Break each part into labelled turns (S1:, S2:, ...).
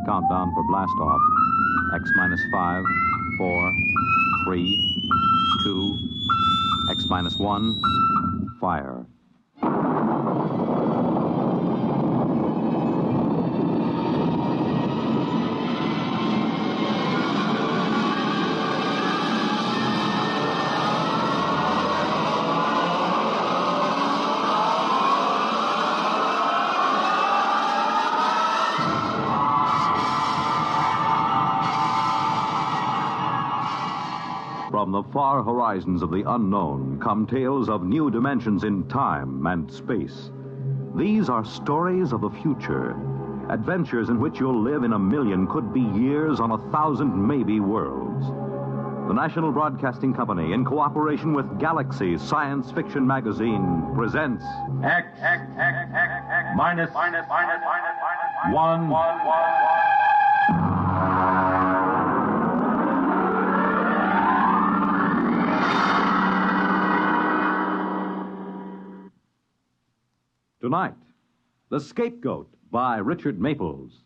S1: Countdown for blast off. X minus 5, 4, 3, 2, X minus 1, fire. From the far horizons of the unknown come tales of new dimensions in time and space. These are stories of the future, adventures in which you'll live in a million, could be years, on 1,000 maybe worlds. The National Broadcasting Company, in cooperation with Galaxy Science Fiction Magazine, presents
S2: X minus 1.
S1: Tonight, The Scapegoat by Richard Maples.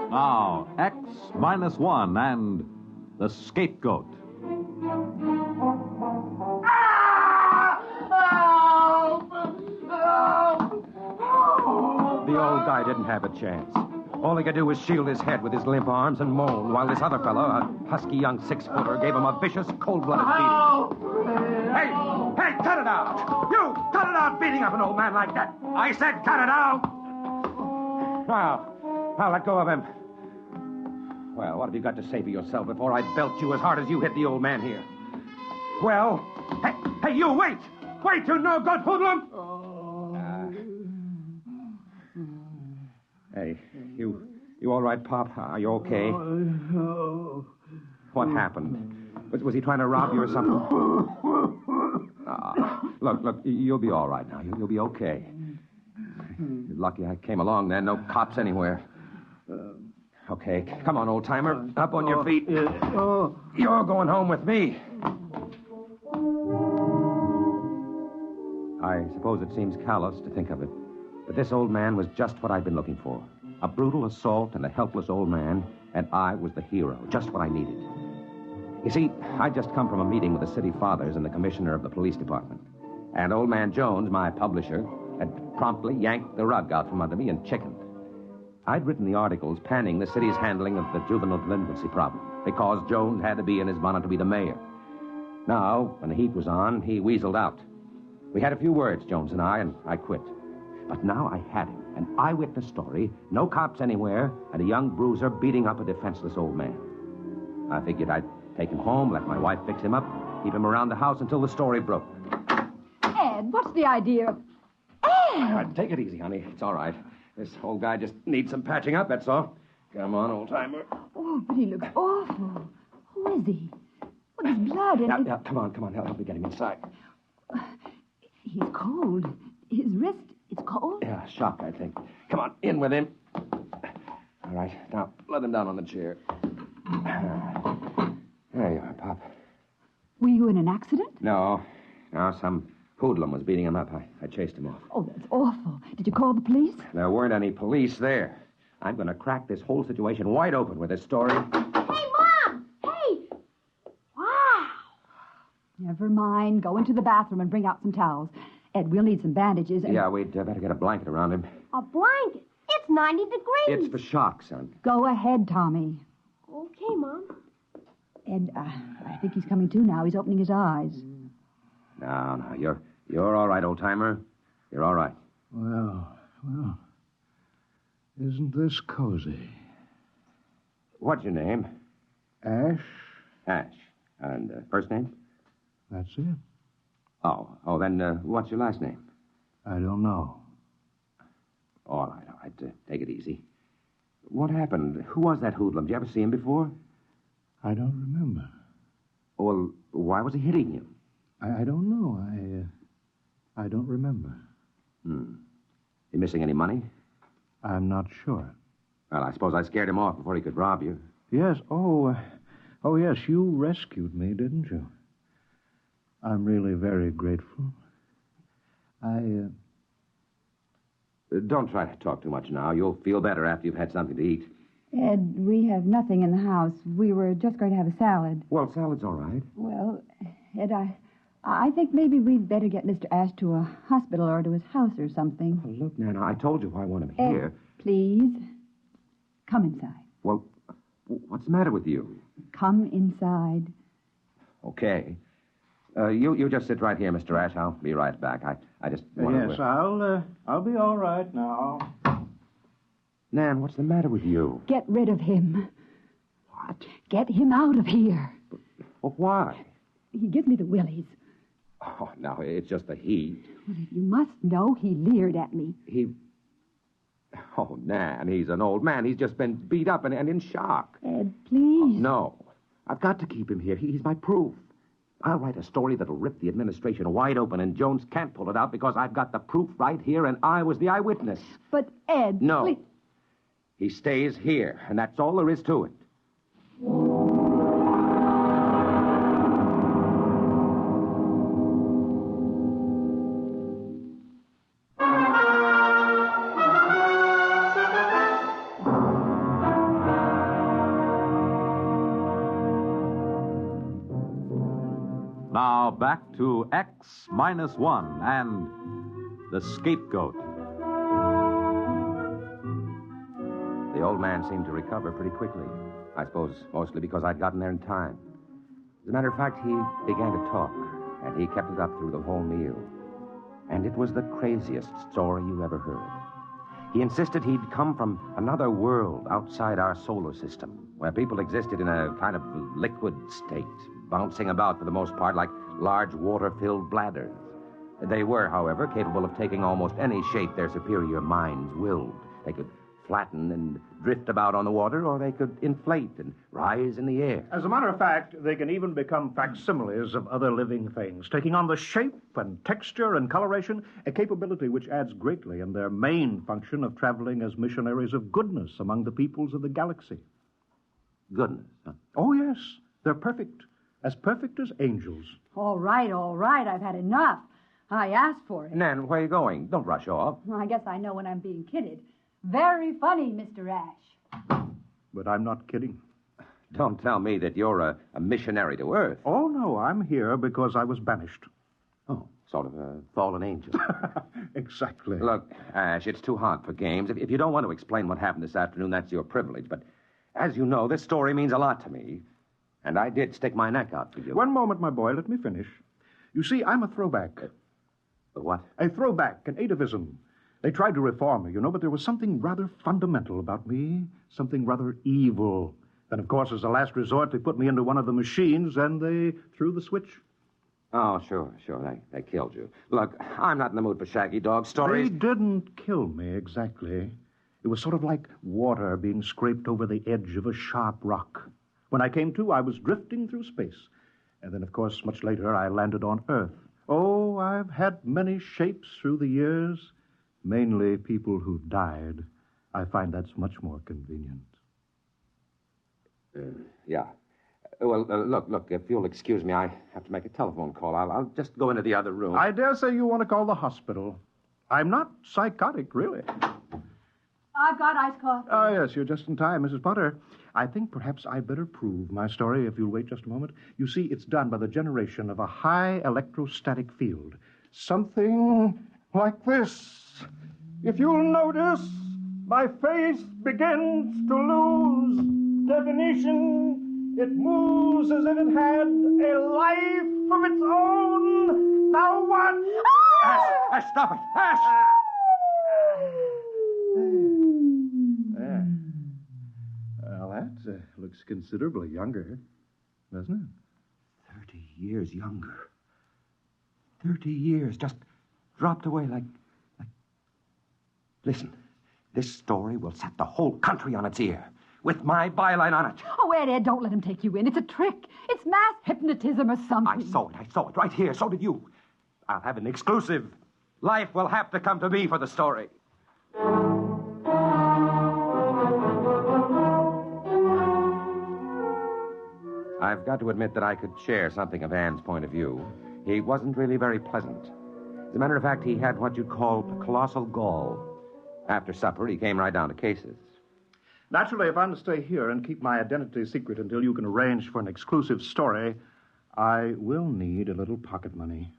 S1: Now, X minus 1 and The Scapegoat.
S3: The old guy didn't have a chance. All he could do was shield his head with his limp arms and moan while this other fellow, a husky young six-footer, gave him a vicious, cold-blooded beating. Hey, cut it out! You, cut it out beating up an old man like that! I said cut it out! Now, let go of him. Well, what have you got to say for yourself before I belt you as hard as you hit the old man here? Well, hey, you, wait! Wait, you no-good hoodlum! Hey, you all right, Pop? Are you okay? What happened? Was he trying to rob you or something? Look, you'll be all right now. You'll be okay. You're lucky I came along then. No cops anywhere. Okay, come on, old-timer. Up on your feet. You're going home with me. I suppose it seems callous to think of it, but this old man was just what I'd been looking for. A brutal assault and a helpless old man, and I was the hero, just what I needed. You see, I'd just come from a meeting with the city fathers and the commissioner of the police department. And old man Jones, my publisher, had promptly yanked the rug out from under me and chickened. I'd written the articles panning the city's handling of the juvenile delinquency problem, because Jones had to be in his bonnet to be the mayor. Now, when the heat was on, he weaseled out. We had a few words, Jones and I quit. But now I had him, an eyewitness story, no cops anywhere, and a young bruiser beating up a defenseless old man. I figured I'd take him home, let my wife fix him up, keep him around the house until the story broke.
S4: Ed, what's the idea? Ed!
S3: Take it easy, honey. It's all right. This old guy just needs some patching up, that's all. Come on, old-timer.
S4: Oh, but he looks awful. Who is he? Well, there's blood and...
S3: Now, come on. Help me get him inside.
S4: He's cold. His wrist, it's cold?
S3: Yeah, shock, I think. Come on, in with him. All right, now, let him down on the chair. There you are, Pop.
S4: Were you in an accident?
S3: No, some hoodlum was beating him up. I chased him off.
S4: Oh, that's awful. Did you call the police?
S3: There weren't any police there. I'm going to crack this whole situation wide open with this story.
S5: Hey, Mom! Hey! Wow!
S4: Never mind. Go into the bathroom and bring out some towels. Ed, we'll need some bandages and...
S3: Yeah, we'd better get a blanket around him.
S5: A blanket? It's 90 degrees.
S3: It's for shock, son.
S4: Go ahead, Tommy.
S5: Okay, Mom.
S4: Ed, I think he's coming to now. He's opening his eyes.
S3: No, you're all right, old-timer. You're all right.
S6: Well, isn't this cozy?
S3: What's your name?
S6: Ash?
S3: Ash. And first name?
S6: That's it.
S3: Oh, then what's your last name?
S6: I don't know.
S3: All right. Take it easy. What happened? Who was that hoodlum? Did you ever see him before?
S6: I don't remember.
S3: Well, why was he hitting you?
S6: I don't know. I don't remember.
S3: You missing any money?
S6: I'm not sure.
S3: Well, I suppose I scared him off before he could rob you.
S6: Yes, yes, you rescued me, didn't you? I'm really very grateful.
S3: Don't try to talk too much now. You'll feel better after you've had something to eat.
S4: Ed, we have nothing in the house. We were just going to have a salad.
S3: Well, salad's all right.
S4: Well, Ed, I think maybe we'd better get Mr. Ash to a hospital or to his house or something.
S3: Oh, look, Nana, I told you I want him
S4: Ed,
S3: here.
S4: please, come inside.
S3: Well, what's the matter with you?
S4: Come inside.
S3: Okay. You just sit right here, Mr. Ash. I'll be right back. I just want
S6: Yes, I'll be all right now.
S3: Nan, what's the matter with you?
S4: Get rid of him.
S3: What?
S4: Get him out of here.
S3: Well, why?
S4: He gives me the willies.
S3: Oh, no, it's just the heat.
S4: Well, you must know he leered at me.
S3: Oh, Nan, he's an old man. He's just been beat up and in shock.
S4: Ed, please.
S3: No. I've got to keep him here. He's my proof. I'll write a story that'll rip the administration wide open, and Jones can't pull it out because I've got the proof right here, and I was the eyewitness.
S4: But, Ed...
S3: No.
S4: Please.
S3: He stays here, and that's all there is to it.
S1: Now back to X-1 and the Scapegoat.
S3: The old man seemed to recover pretty quickly. I suppose mostly because I'd gotten there in time. As a matter of fact, he began to talk, and he kept it up through the whole meal. And it was the craziest story you ever heard. He insisted he'd come from another world outside our solar system, where people existed in a kind of liquid state, bouncing about for the most part like large water-filled bladders. They were, however, capable of taking almost any shape their superior minds willed. They could flatten and drift about on the water, or they could inflate and rise in the air.
S6: As a matter of fact, they can even become facsimiles of other living things, taking on the shape and texture and coloration, a capability which adds greatly in their main function of traveling as missionaries of goodness among the peoples of the galaxy.
S3: Goodness, huh?
S6: Oh, yes. They're perfect. As perfect as angels.
S4: All right. I've had enough. I asked for it.
S3: Nan, where are you going? Don't rush off.
S4: Well, I guess I know when I'm being kidded. Very funny, Mr. Ash.
S6: But I'm not kidding.
S3: Don't tell me that you're a missionary to Earth.
S6: Oh, no, I'm here because I was banished.
S3: Oh, sort of a fallen angel.
S6: Exactly.
S3: Look, Ash, it's too hot for games. If you don't want to explain what happened this afternoon, that's your privilege. But as you know, this story means a lot to me. And I did stick my neck out for you.
S6: One moment, my boy. Let me finish. You see, I'm a throwback.
S3: What?
S6: A throwback, an atavism. They tried to reform me, but there was something rather fundamental about me, something rather evil. Then, of course, as a last resort, they put me into one of the machines, and they threw the switch.
S3: Oh, sure. They killed you. Look, I'm not in the mood for shaggy dog stories.
S6: They didn't kill me, exactly. It was sort of like water being scraped over the edge of a sharp rock. When I came to, I was drifting through space. And then, of course, much later, I landed on Earth. Oh, I've had many shapes through the years. Mainly people who've died. I find that's much more convenient.
S3: Yeah. Well, look, if you'll excuse me, I have to make a telephone call. I'll just go into the other room.
S6: I dare say you want to call the hospital. I'm not psychotic, really.
S4: I've got iced coffee.
S6: Oh, yes, you're just in time, Mrs. Potter. I think perhaps I'd better prove my story if you'll wait just a moment. You see, it's done by the generation of a high electrostatic field. Something like this. If you'll notice, my face begins to lose definition. It moves as if it had a life of its own. Now what?
S3: Ash, stop it! Ash!
S6: There. Well, that looks considerably younger, doesn't it?
S3: 30 years younger. 30 years just dropped away like... Listen, this story will set the whole country on its ear, with my byline on it.
S4: Oh, Ed, don't let him take you in. It's a trick. It's mass hypnotism or something.
S3: I saw it right here. So did you. I'll have an exclusive. Life will have to come to me for the story. I've got to admit that I could share something of Ann's point of view. He wasn't really very pleasant. As a matter of fact, he had what you'd call colossal gall. After supper, he came right down to cases.
S6: Naturally, if I'm to stay here and keep my identity secret until you can arrange for an exclusive story, I will need a little pocket money.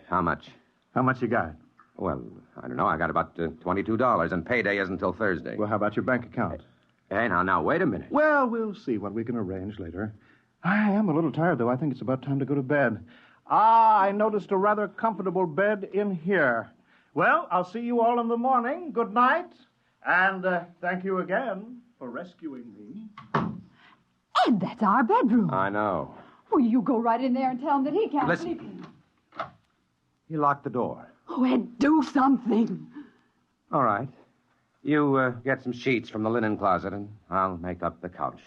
S3: How much?
S6: How much you got?
S3: Well, I don't know. I got about $22, and payday isn't until Thursday.
S6: Well, how about your bank account?
S3: Hey, now, wait a minute.
S6: Well, we'll see what we can arrange later. I am a little tired, though. I think it's about time to go to bed. I noticed a rather comfortable bed in here. Well, I'll see you all in the morning. Good night. And thank you again for rescuing me.
S4: Ed, that's our bedroom.
S3: I know.
S4: Well, you go right in there and tell him that he can't
S3: Listen.
S4: sleep.
S3: He locked the door.
S4: Oh, Ed, do something.
S3: All right. You get some sheets from the linen closet, and I'll make up the couch.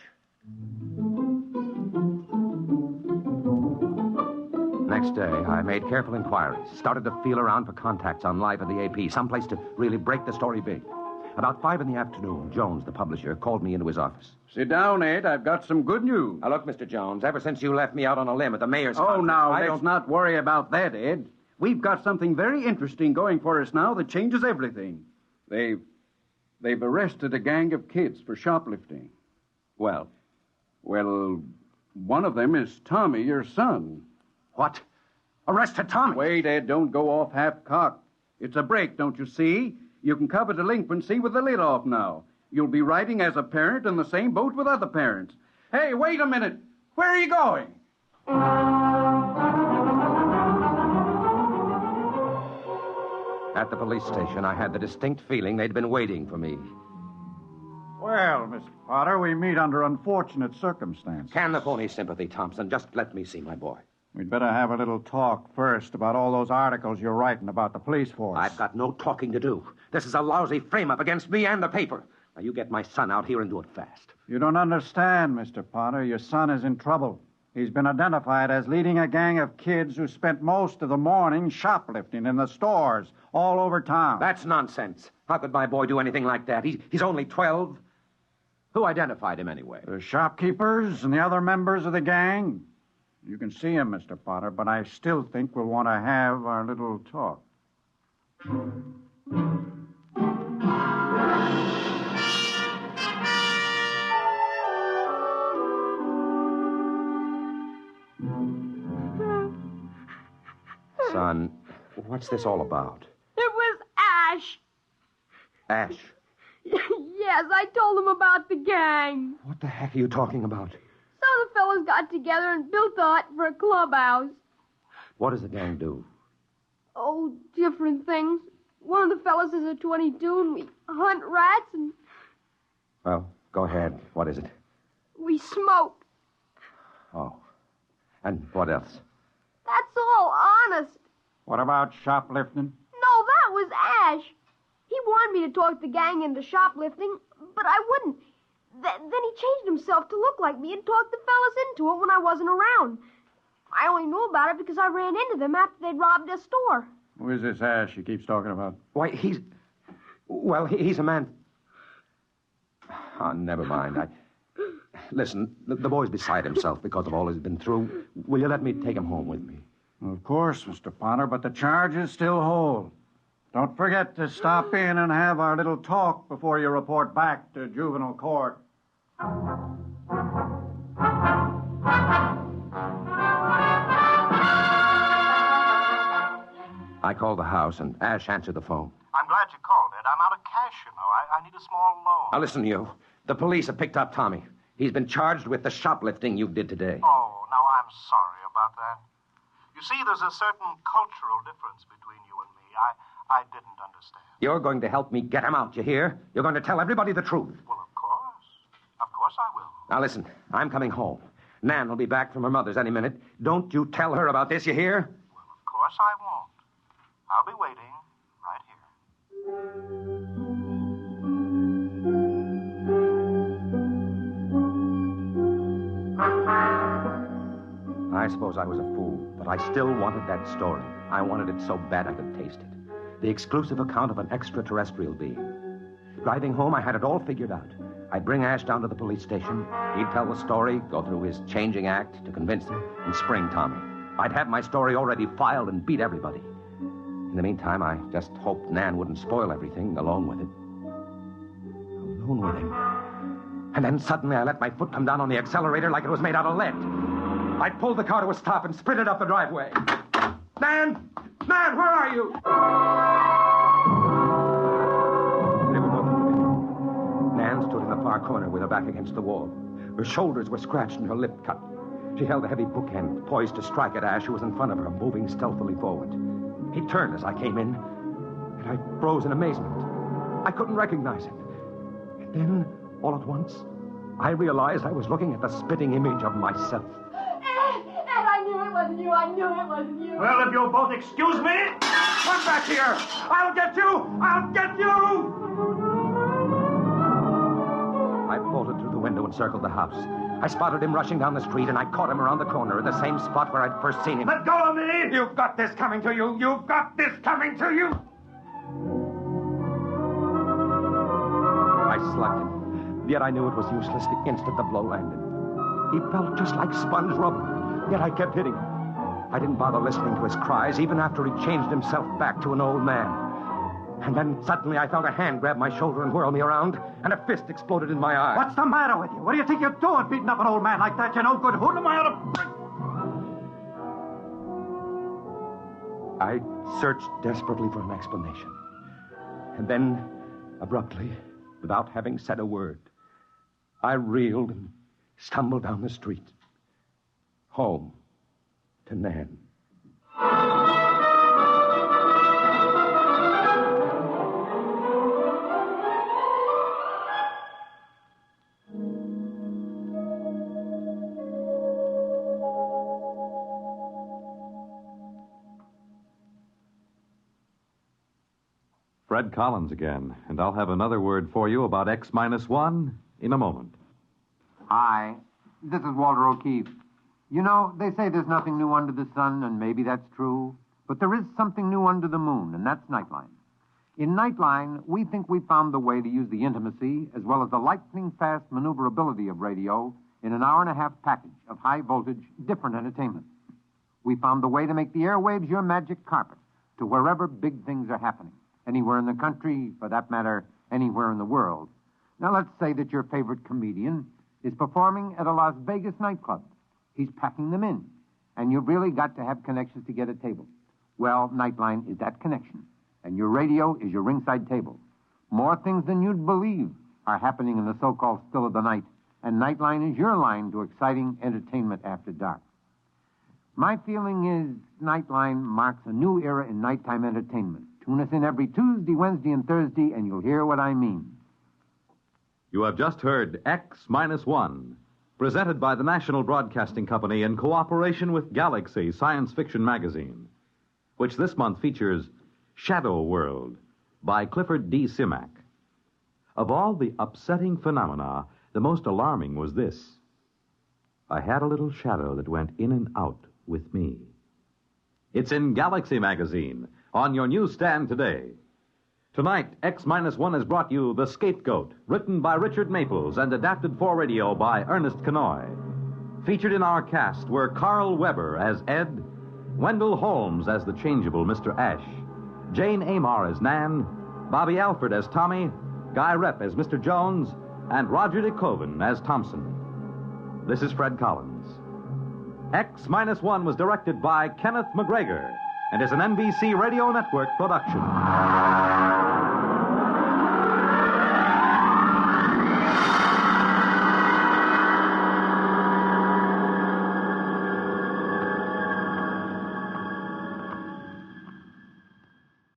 S3: Next day, I made careful inquiries, started to feel around for contacts on Live at the AP, someplace to really break the story big. About 5 p.m, Jones, the publisher, called me into his office.
S7: Sit down, Ed. I've got some good news.
S3: Now, look, Mr. Jones, ever since you left me out on a limb at the mayor's
S7: Oh,
S3: conference,
S7: now,
S3: I
S7: let's not worry about that, Ed. We've got something very interesting going for us now that changes everything. They've arrested a gang of kids for shoplifting. Well, one of them is Tommy, your son.
S3: What? Arrested Tommy?
S7: Wait, Ed, don't go off half-cocked. It's a break, don't you see? You can cover delinquency with the lid off now. You'll be riding as a parent in the same boat with other parents. Hey, wait a minute. Where are you going?
S3: At the police station, I had the distinct feeling they'd been waiting for me.
S8: Well, Mr. Potter, we meet under unfortunate circumstances.
S3: Can the phony sympathy, Thompson? Just let me see my boy.
S8: We'd better have a little talk first about all those articles you're writing about the police force.
S3: I've got no talking to do. This is a lousy frame-up against me and the paper. Now, you get my son out here and do it fast.
S8: You don't understand, Mr. Potter. Your son is in trouble. He's been identified as leading a gang of kids who spent most of the morning shoplifting in the stores all over town.
S3: That's nonsense. How could my boy do anything like that? He's only 12. Who identified him anyway?
S8: The shopkeepers and the other members of the gang. You can see him, Mr. Potter, but I still think we'll want to have our little talk.
S3: Son, what's this all about?
S5: It was Ash.
S3: Ash,
S5: Yes, I told him about the gang.
S3: what the heck are you talking about?
S5: Some of the fellas got together and built a hut for a clubhouse.
S3: What does the gang do?
S5: Oh, different things. One of the fellas is a 22, and we hunt rats, and
S3: Well, go ahead. What is it?
S5: we smoke.
S3: Oh. And what else?
S5: That's all, honest.
S8: What about shoplifting?
S5: No, that was Ash. He wanted me to talk the gang into shoplifting, but I wouldn't. Then he changed himself to look like me and talked the fellas into it when I wasn't around. I only knew about it because I ran into them after they'd robbed a store.
S8: Who is this Ash he keeps talking about?
S3: Why, he's a man. Oh, never mind. Listen, the boy's beside himself because of all he's been through. Will you let me take him home with me?
S8: Of course, Mr. Potter, but the charges still hold. Don't forget to stop in and have our little talk before you report back to juvenile court.
S3: I called the house, and Ash answered the phone.
S6: I'm glad you called, Ed. I'm out of cash, you know. I need a small loan.
S3: Now, listen, you. The police have picked up Tommy. He's been charged with the shoplifting you did today.
S6: Oh, now I'm sorry about that. You see, there's a certain cultural difference between you and me. I didn't understand.
S3: You're going to help me get him out, you hear? You're going to tell everybody the truth.
S6: Well, of course. Of course I will.
S3: Now, listen, I'm coming home. Nan will be back from her mother's any minute. Don't you tell her about this, you hear?
S6: Well, of course I won't. I'll be waiting right here.
S3: I suppose I was a fool, but I still wanted that story. I wanted it so bad I could taste it. The exclusive account of an extraterrestrial being. Driving home, I had it all figured out. I'd bring Ash down to the police station. He'd tell the story, go through his changing act to convince him, and spring Tommy. I'd have my story already filed and beat everybody. In the meantime, I just hoped Nan wouldn't spoil everything alone with it. Alone with him. And then suddenly I let my foot come down on the accelerator like it was made out of lead. I pulled the car to a stop and sprinted up the driveway. Nan! Nan, where are you? They were both in the bed. Nan stood in the far corner with her back against the wall. Her shoulders were scratched and her lip cut. She held a heavy bookend, poised to strike at Ash, who was in front of her, moving stealthily forward. He turned as I came in, and I froze in amazement. I couldn't recognize him. And then, all at once, I realized I was looking at the spitting image of myself.
S5: Ed, I knew it wasn't you. I knew it wasn't you.
S2: Well, if you'll both excuse me, come back here. I'll get you. I'll get you.
S3: I bolted through the window and circled the house. I spotted him rushing down the street, and I caught him around the corner at the same spot where I'd first seen him.
S2: Let go of me. You've got this coming to you. You've got this coming to you.
S3: I slugged him. Yet I knew it was useless the instant the blow landed. He felt just like sponge rubber, yet I kept hitting him. I didn't bother listening to his cries, even after he changed himself back to an old man. And then suddenly I felt a hand grab my shoulder and whirl me around, and a fist exploded in my eye.
S8: What's the matter with you? What do you think you're doing, beating up an old man like that? You no good hood. Am I out of...
S3: I searched desperately for an explanation. And then, abruptly, without having said a word, I reeled and stumbled down the street. Home to Nan.
S1: Fred Collins again, and I'll have another word for you about X-1 in a moment.
S9: Hi, this is Walter O'Keefe. You know, they say there's nothing new under the sun, and maybe that's true. But there is something new under the moon, and that's Nightline. In Nightline, we think we found the way to use the intimacy as well as the lightning-fast maneuverability of radio in an hour-and-a-half package of high-voltage, different entertainment. We found the way to make the airwaves your magic carpet to wherever big things are happening. Anywhere in the country, for that matter, anywhere in the world. Now, let's say that your favorite comedian is performing at a Las Vegas nightclub. He's packing them in, and you've really got to have connections to get a table. Well, Nightline is that connection, and your radio is your ringside table. More things than you'd believe are happening in the so-called still of the night, and Nightline is your line to exciting entertainment after dark. My feeling is Nightline marks a new era in nighttime entertainment. Tune us in every Tuesday, Wednesday, and Thursday, and you'll hear what I mean.
S1: You have just heard X-1, presented by the National Broadcasting Company in cooperation with Galaxy Science Fiction Magazine, which this month features Shadow World by Clifford D. Simak. Of all the upsetting phenomena, the most alarming was this. I had a little shadow that went in and out with me. It's in Galaxy Magazine, on your newsstand today. Tonight, X-1 has brought you The Scapegoat, written by Richard Maples and adapted for radio by Ernest Kenoy. Featured in our cast were Carl Weber as Ed, Wendell Holmes as the changeable Mr. Ash, Jane Amar as Nan, Bobby Alford as Tommy, Guy Repp as Mr. Jones, and Roger DeCoven as Thompson. This is Fred Collins. X-1 was directed by Kenneth McGregor and is an NBC Radio Network production.